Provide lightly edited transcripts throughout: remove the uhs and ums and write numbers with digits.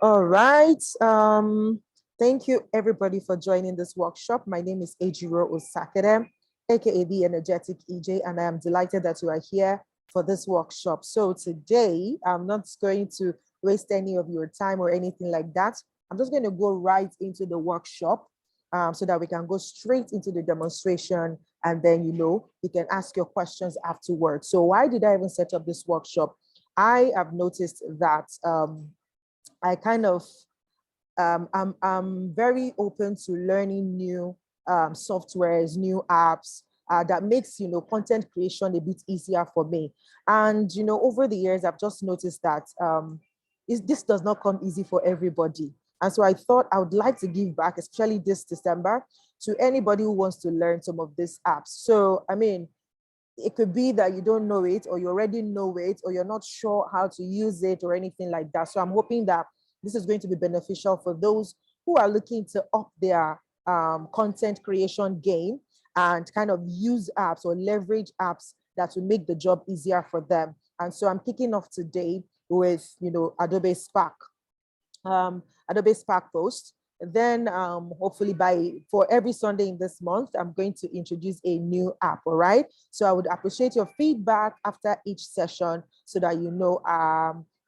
All right. Thank you everybody for joining this workshop. My name is Ejiro Osakere, aka the Energetic EJ, and I am delighted that you are here for this workshop. So today, I'm not going to waste any of your time or anything like that. I'm just going to go right into the workshop so that we can go straight into the demonstration, and then, you can ask your questions afterwards. So why did I even set up this workshop? I have noticed that I kind of I'm very open to learning new softwares, new apps that makes content creation a bit easier for me. And over the years, I've just noticed that this does not come easy for everybody. And so I thought I would like to give back, especially this December, to anybody who wants to learn some of these apps. So I mean, it could be that you don't know it, or you already know it, or you're not sure how to use it or anything like that. So I'm hoping that this is going to be beneficial for those who are looking to up their content creation game and kind of use apps or leverage apps that will make the job easier for them. And so I'm kicking off today with, Adobe Spark, Adobe Spark Posts. Then hopefully for every Sunday in this month, I'm going to introduce a new app, all right? So I would appreciate your feedback after each session so that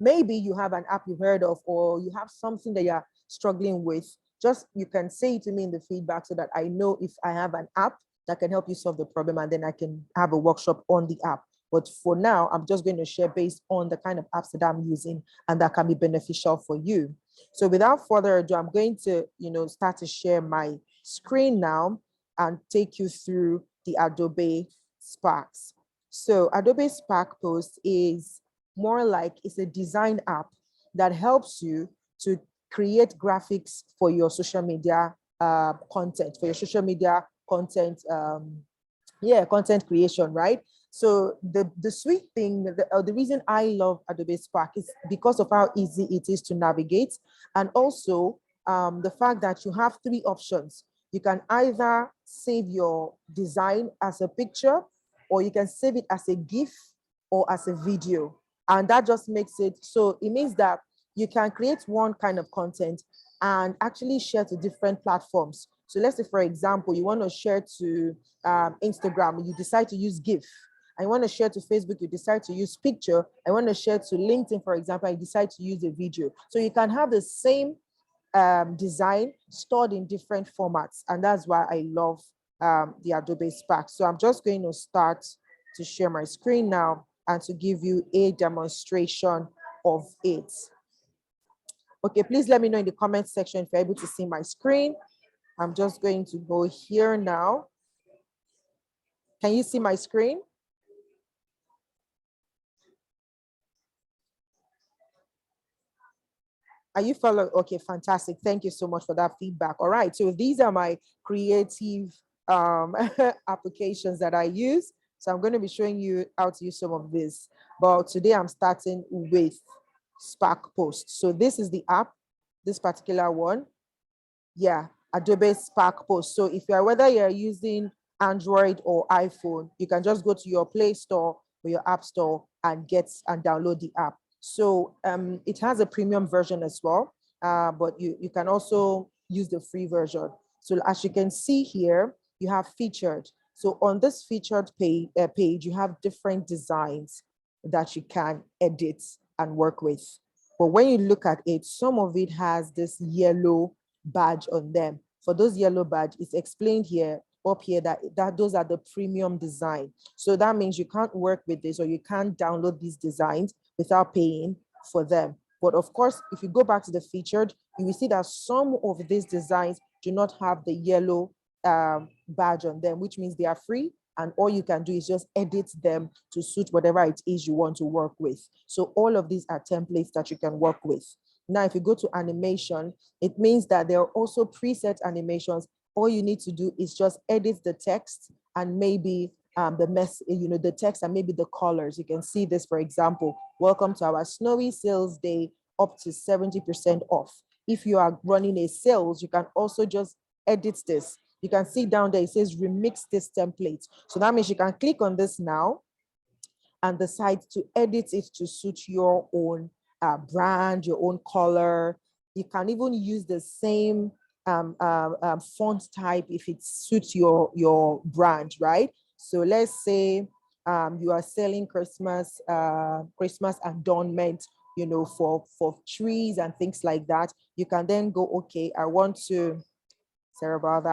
maybe you have an app you've heard of, or you have something that you're struggling with. Just you can say it to me in the feedback so that I know if I have an app that can help you solve the problem, and then I can have a workshop on the app. But for now, I'm just going to share based on the kind of apps that I'm using and that can be beneficial for you. So without further ado, I'm going to, start to share my screen now and take you through the Adobe Sparks. So Adobe Spark Post is more like it's a design app that helps you to create graphics for your social media content, content creation, right? So the sweet thing, the reason I love Adobe Spark is because of how easy it is to navigate, and also the fact that you have three options. You can either save your design as a picture, or you can save it as a GIF or as a video. And that just makes it, so it means that you can create one kind of content and actually share to different platforms. So let's say, for example, you want to share to Instagram, you decide to use GIF. I want to share to Facebook, you decide to use picture. I want to share to LinkedIn, for example, I decide to use a video. So you can have the same design stored in different formats. And that's why I love the Adobe Spark. So I'm just going to start to share my screen now and to give you a demonstration of it. Okay, please let me know in the comment section if you're able to see my screen. I'm just going to go here now. Can you see my screen? Are you following? Okay, fantastic. Thank you so much for that feedback. All right, so these are my creative applications that I use. So I'm going to be showing you how to use some of this. But today I'm starting with Spark Post. So this is the app, this particular one. Yeah, Adobe Spark Post. So if you're, whether you're using Android or iPhone, you can just go to your Play Store or your App Store and download the app. So it has a premium version as well, but you can also use the free version. So as you can see here, you have featured. So on this featured page, you have different designs that you can edit and work with. But when you look at it, some of it has this yellow badge on them. For those yellow badge, it's explained here up here that those are the premium design. So that means you can't work with this, or you can't download these designs without paying for them. But of course, if you go back to the featured, you will see that some of these designs do not have the yellow badge on them, which means they are free. And all you can do is just edit them to suit whatever it is you want to work with. So all of these are templates that you can work with. Now, if you go to animation, it means that there are also preset animations. All you need to do is just edit the text and maybe the text and maybe the colors. You can see this, for example, welcome to our snowy sales day, up to 70% off. If you are running a sales, you can also just edit this. You can see down there, it says remix this template. So that means you can click on this now and decide to edit it to suit your own brand, your own color, You can even use the same font type if it suits your brand, right? So let's say you are selling Christmas adornment, you know, for trees and things like that. You can then go, okay, I want to, sorry about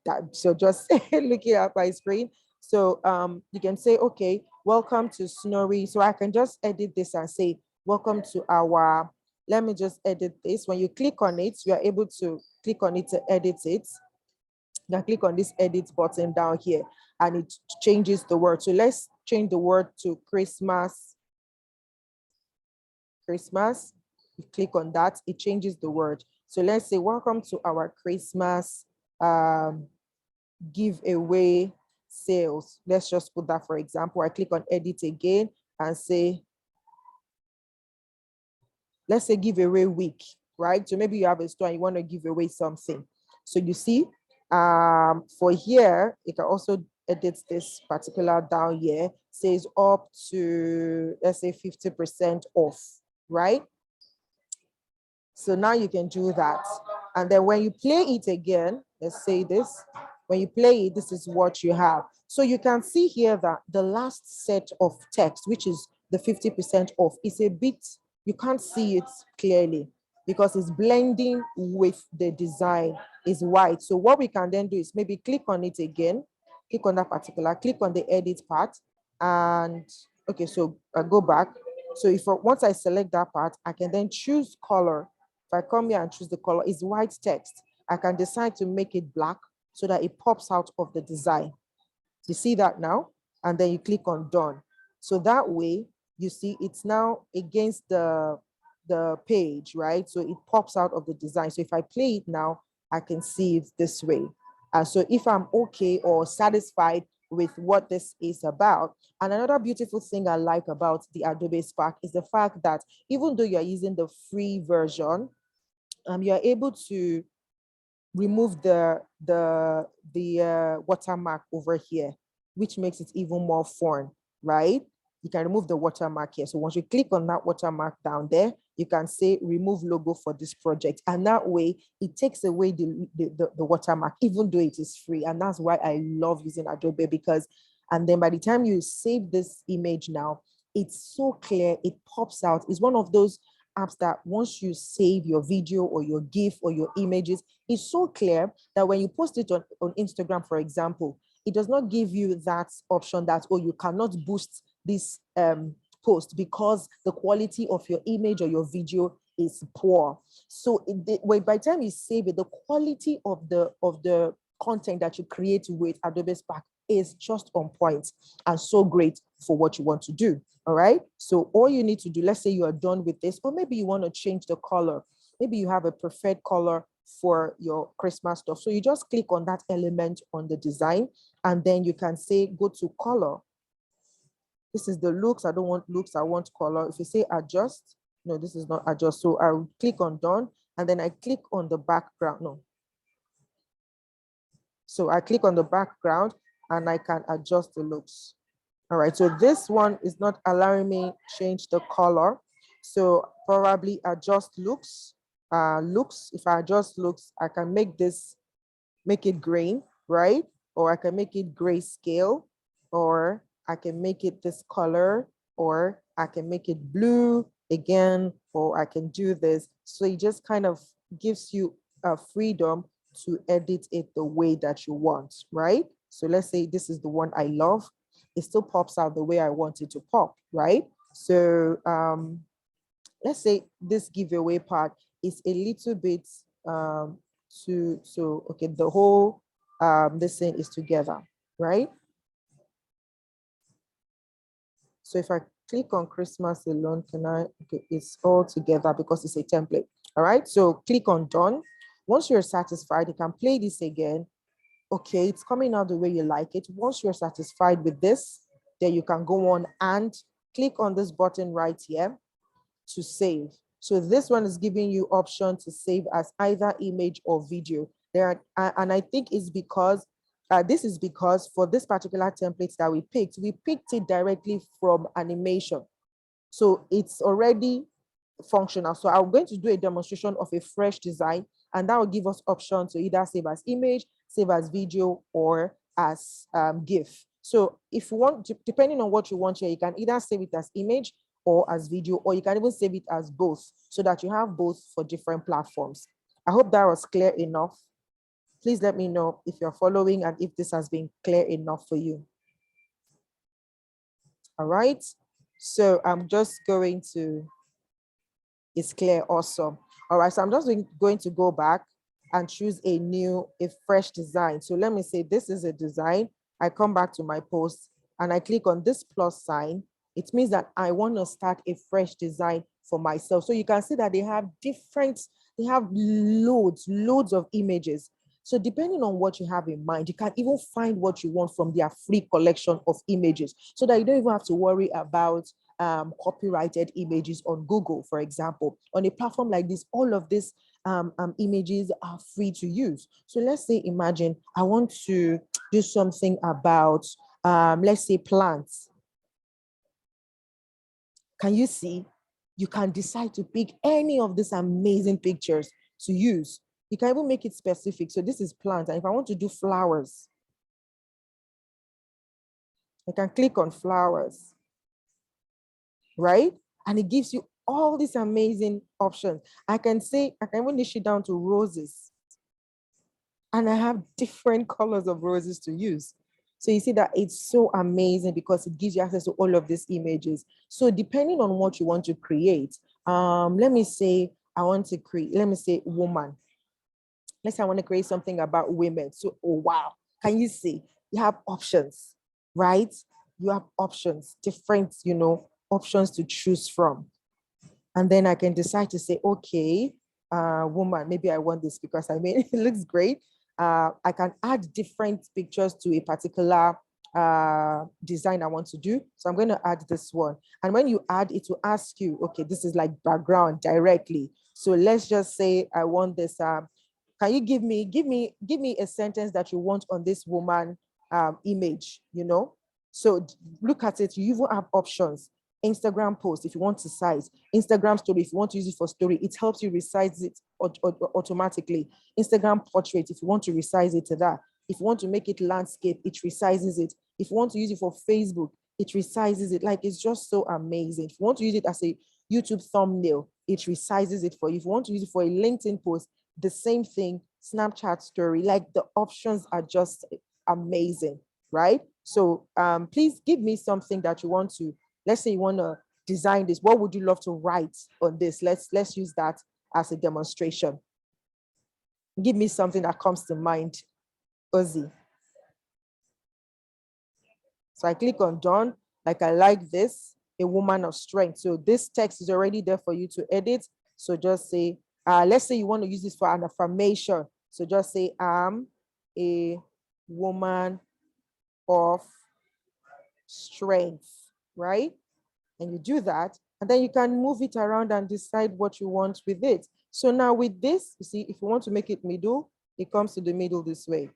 that. So just looking at my screen. So you can say, okay, welcome to Snorri. So I can just edit this and say, welcome to our, let me just edit this. When you click on it, you are able to click on it to edit it. You can click on this edit button down here and it changes the word. So let's change the word to Christmas. Christmas. You click on that, it changes the word. So let's say, welcome to our Christmas giveaway sales. Let's just put that for example. I click on edit again and say, let's say giveaway week, right? So maybe you have a store and you want to give away something. So you see, for here, you can also edit this particular down here, says up to, let's say 50% off, right? So now you can do that. And then when you play it again, let's say this, when you play it, this is what you have. So you can see here that the last set of text, which is the 50% off, is a bit, you can't see it clearly because it's blending with the design, is white. So what we can then do is maybe click on it again, click on that particular, click on the edit part, and okay, so I go back. So if once I select that part, I can then choose color. If I come here and choose the color, it's white text. I can decide to make it black so that it pops out of the design. You see that now? And then you click on done. So that way, you see it's now against the page, right? So it pops out of the design. So if I play it now, I can see it this way. So if I'm okay or satisfied with what this is about. And another beautiful thing I like about the Adobe Spark is the fact that even though you're using the free version, you're able to remove the watermark over here, which makes it even more fun, right? You can remove the watermark here. So once you click on that watermark down there, you can say remove logo for this project. And that way it takes away the watermark, even though it is free. And that's why I love using Adobe, because, and then by the time you save this image now, it's so clear, it pops out. It's one of those apps that once you save your video or your GIF or your images, it's so clear that when you post it on Instagram, for example, it does not give you that option that, oh, you cannot boost this post because the quality of your image or your video is poor. So by the time you save it, the quality of the content that you create with Adobe Spark is just on point and so great for what you want to do. All right. So all you need to do, let's say you are done with this, or maybe you want to change the color. Maybe you have a preferred color for your Christmas stuff. So you just click on that element on the design, and then you can say, go to color. This is the looks. I don't want looks. I want color. If you say adjust, no, this is not adjust. So I'll click on done, and then I click on the background. No. So I click on the background and I can adjust the looks. All right, so this one is not allowing me change the color. So probably adjust looks. If I adjust looks, I can make it green, right? Or I can make it grayscale, or I can make it this color, or I can make it blue again, or I can do this. So it just kind of gives you a freedom to edit it the way that you want, right? So let's say this is the one I love. It still pops out the way I want it to pop, right? So let's say this giveaway part is a little bit okay, the whole this thing is together, right? So if I click on Christmas alone, okay, it's all together because it's a template. All right, so click on done. Once you're satisfied, you can play this again. Okay, it's coming out the way you like it. Once you're satisfied with this, then you can go on and click on this button right here to save. So this one is giving you option to save as either image or video. And I think it's because this is because for this particular template that we picked it directly from animation. So it's already functional. So I'm going to do a demonstration of a fresh design, and that will give us option to either save as image, save as video, or as GIF. So if you want, depending on what you want here, you can either save it as image or as video, or you can even save it as both so that you have both for different platforms. I hope that was clear enough. Please let me know if you're following and if this has been clear enough for you. All right. So I'm just going to, it's clear, awesome. All right, so I'm just going to go back and choose a fresh design. So let me say this is a design. I come back to my post and I click on this plus sign. It means that I want to start a fresh design for myself. So you can see that they have loads of images. So depending on what you have in mind, you can even find what you want from their free collection of images so that you don't even have to worry about copyrighted images on Google, for example. On a platform like this, all of these images are free to use. So let's say, imagine I want to do something about, let's say, plants. Can you see? You can decide to pick any of these amazing pictures to use. You can even make it specific. So this is plants. And if I want to do flowers, I can click on flowers, right? And it gives you all these amazing options. I can even niche it down to roses. And I have different colors of roses to use. So you see that it's so amazing because it gives you access to all of these images. So depending on what you want to create, let me say I want to create, let me say woman. Let's say I want to create something about women. So, oh, wow. Can you see? You have options, right? You have options, different, options to choose from. And then I can decide to say, okay, woman, maybe I want this because I mean, it looks great. I can add different pictures to a particular design I want to do. So I'm going to add this one. And when you add, it will ask you, okay, this is like background directly. So let's just say I want this. Can you give me a sentence that you want on this woman image, So look at it. You even have options. Instagram post, if you want to size, Instagram story, if you want to use it for story, it helps you resize it automatically. Instagram portrait, if you want to resize it to that. If you want to make it landscape, it resizes it. If you want to use it for Facebook, it resizes it. Like, it's just so amazing. If you want to use it as a YouTube thumbnail, it resizes it for you. If you want to use it for a LinkedIn post, the same thing, Snapchat story, like the options are just amazing, right? So please give me something that you want to, let's say you want to design this. What would you love to write on this? Let's use that as a demonstration. Give me something that comes to mind, Ozzy. So I click on done. Like, I like this, a woman of strength. So this text is already there for you to edit. So just say, let's say you want to use this for an affirmation. So just say, I'm a woman of strength, right? And you do that, and then you can move it around and decide what you want with it. So now with this, you see, if you want to make it middle, it comes to the middle this way.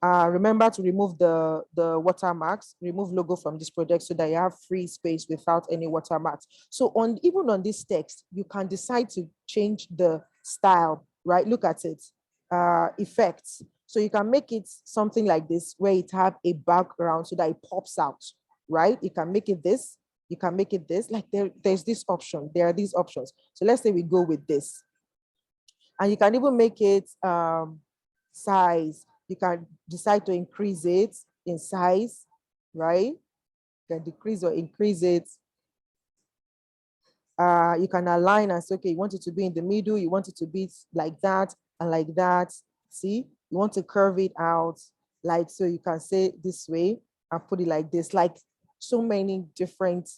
Remember to remove the watermarks, remove logo from this project so that you have free space without any watermarks. So even on this text, you can decide to change the style, right? Look at it, effects. So you can make it something like this where it have a background so that it pops out, right? You can make it this, you can make it this, like there's this option, there are these options. So let's say we go with this. And you can even make it size. You can decide to increase it in size, right? You can decrease or increase it. You can align and say, okay, you want it to be in the middle, you want it to be like that and like that. See, you want to curve it out, like, so you can say this way and put it like this, like so many different,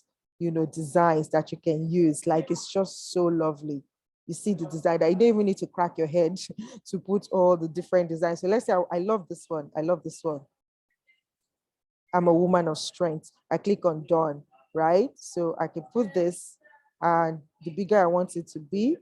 designs that you can use. Like, it's just so lovely. You see the design that you don't even need to crack your head to put all the different designs. So let's say I love this one. I love this one. I'm a woman of strength. I click on done, right? So I can put this, and the bigger I want it to be,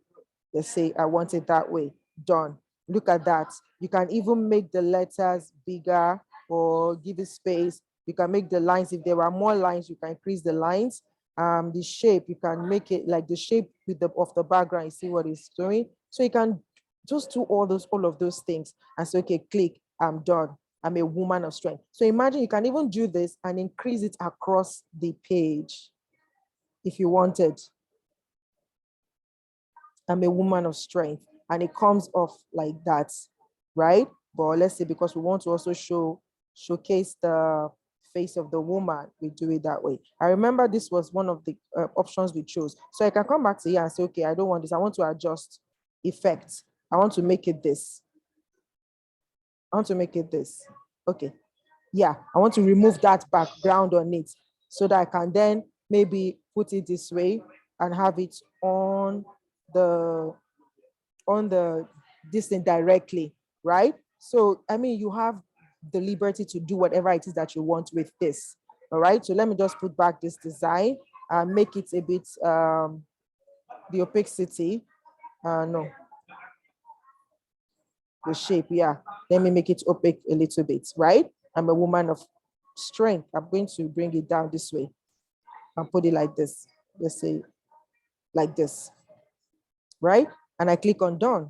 let's say I want it that way, done. Look at that. You can even make the letters bigger or give it space. You can make the lines, if there are more lines, you can increase the lines. The shape, you can make it like the shape with the of the background, you see what it's doing. So you can just do all of those things and say, okay, click, I'm done. I'm a woman of strength. So imagine you can even do this and increase it across the page if you wanted. I'm a woman of strength, and it comes off like that, right? But let's say because we want to also showcase the face of the woman, we do it that way. I remember this was one of the options we chose. So I can come back to here and say, okay, I don't want this. I want to adjust effect. I want to make it this. I want to make it this. Okay. Yeah, I want to remove that background on it so that I can then maybe put it this way and have it the on the this thing directly, right? So I mean, you have the liberty to do whatever it is that you want with this. All right. So let me just put back this design and make it a bit the opacity. No, the shape. Yeah. Let me make it opaque a little bit, right? I'm a woman of strength. I'm going to bring it down this way and put it like this. Let's say like this, right? And I click on done.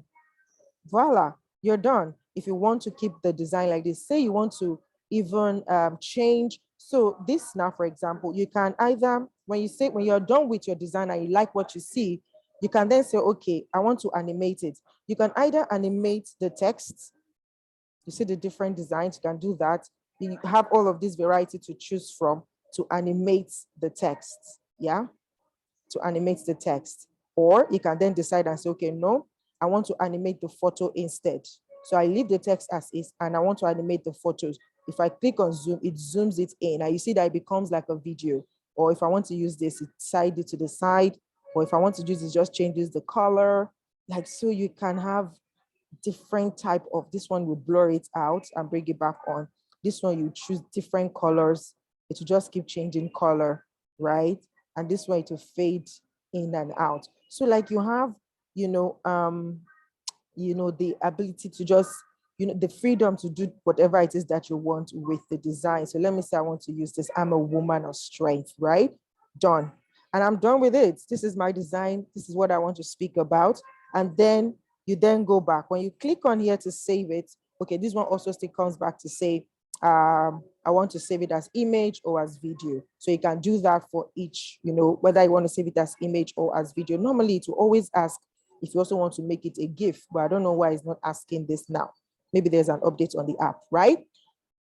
Voila, you're done. If you want to keep the design like this, say you want to even change. So this now, for example, you can either, when you're done with your design and you like what you see, you can then say, okay, I want to animate it. You can either animate the text. You see the different designs, you can do that. You have all of this variety to choose from to animate the text, yeah? To animate the text. Or you can then decide and say, okay, no, I want to animate the photo instead. So I leave the text as is and I want to animate the photos. If I click on zoom, it zooms it in. And you see that it becomes like a video. Or if I want to use this, it side it to the side. Or if I want to use it, just changes the color. Like, so you can have different type of, this one will blur it out and bring it back on. This one, you choose different colors. It will just keep changing color, right? And this way to fade in and out. So like you have, the ability to just, the freedom to do whatever it is that you want with the design. So let me say I want to use this. I'm a woman of strength, right? Done. And I'm done with it. This is my design. This is what I want to speak about. And then you then go back. When you click on here to save it, okay, this one also still comes back to say, I want to save it as image or as video. So you can do that for each, whether you want to save it as image or as video. Normally it will always ask if you also want to make it a GIF, but I don't know why it's not asking this now. Maybe there's an update on the app, right?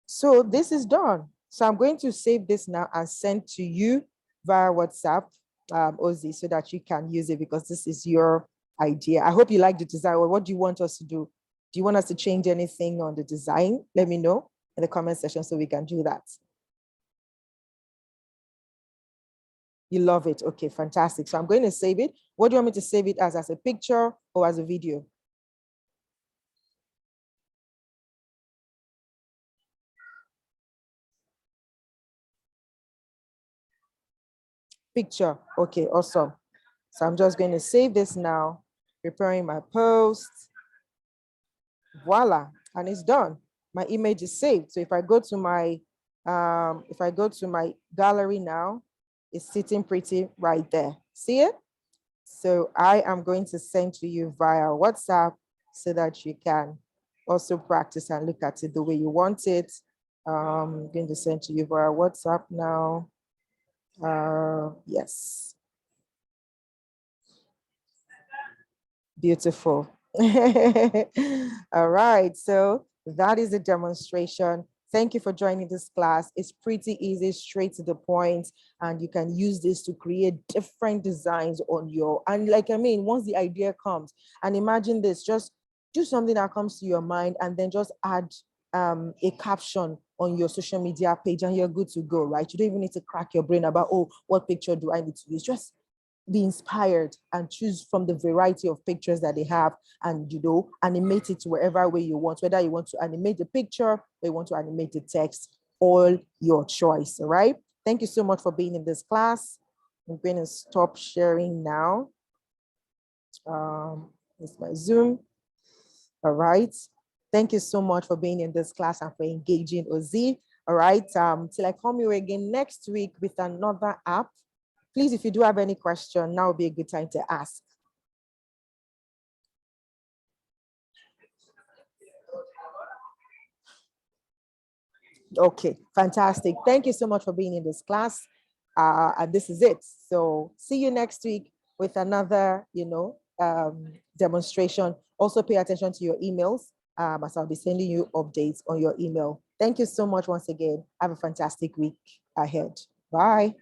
So this is done. So I'm going to save this now and send to you via WhatsApp, Ozzy, so that you can use it because this is your idea. I hope you like the design. Well, what do you want us to do? Do you want us to change anything on the design? Let me know in the comment section so we can do that. You love it. Okay, fantastic. So I'm going to save it. What do you want me to save it as a picture or as a video? Picture. Okay, awesome. So I'm just going to save this now, preparing my post. Voila, and it's done. My image is saved. So if I go to my gallery now, it's sitting pretty right there. See it? So I am going to send to you via WhatsApp so that you can also practice and look at it the way you want it. I'm going to send to you via WhatsApp now. Yes. Beautiful. All right, so that is a demonstration. Thank you for joining this class. It's pretty easy, straight to the point, and you can use this to create different designs on and once the idea comes, and imagine this, just do something that comes to your mind and then just add a caption on your social media page and you're good to go, right? You don't even need to crack your brain about, oh, what picture do I need to use? Just be inspired and choose from the variety of pictures that they have and animate it wherever way you want, whether you want to animate the picture or you want to animate the text, all your choice. All right, thank you so much for being in this class. I'm going to stop sharing now. It's my Zoom. All right, thank you so much for being in this class and for engaging, Ozzy. All right, till I come here again next week with another app. Please, if you do have any question, now would be a good time to ask. Okay, fantastic. Thank you so much for being in this class. And this is it. So see you next week with another, demonstration. Also pay attention to your emails, as I'll be sending you updates on your email. Thank you so much once again. Have a fantastic week ahead. Bye.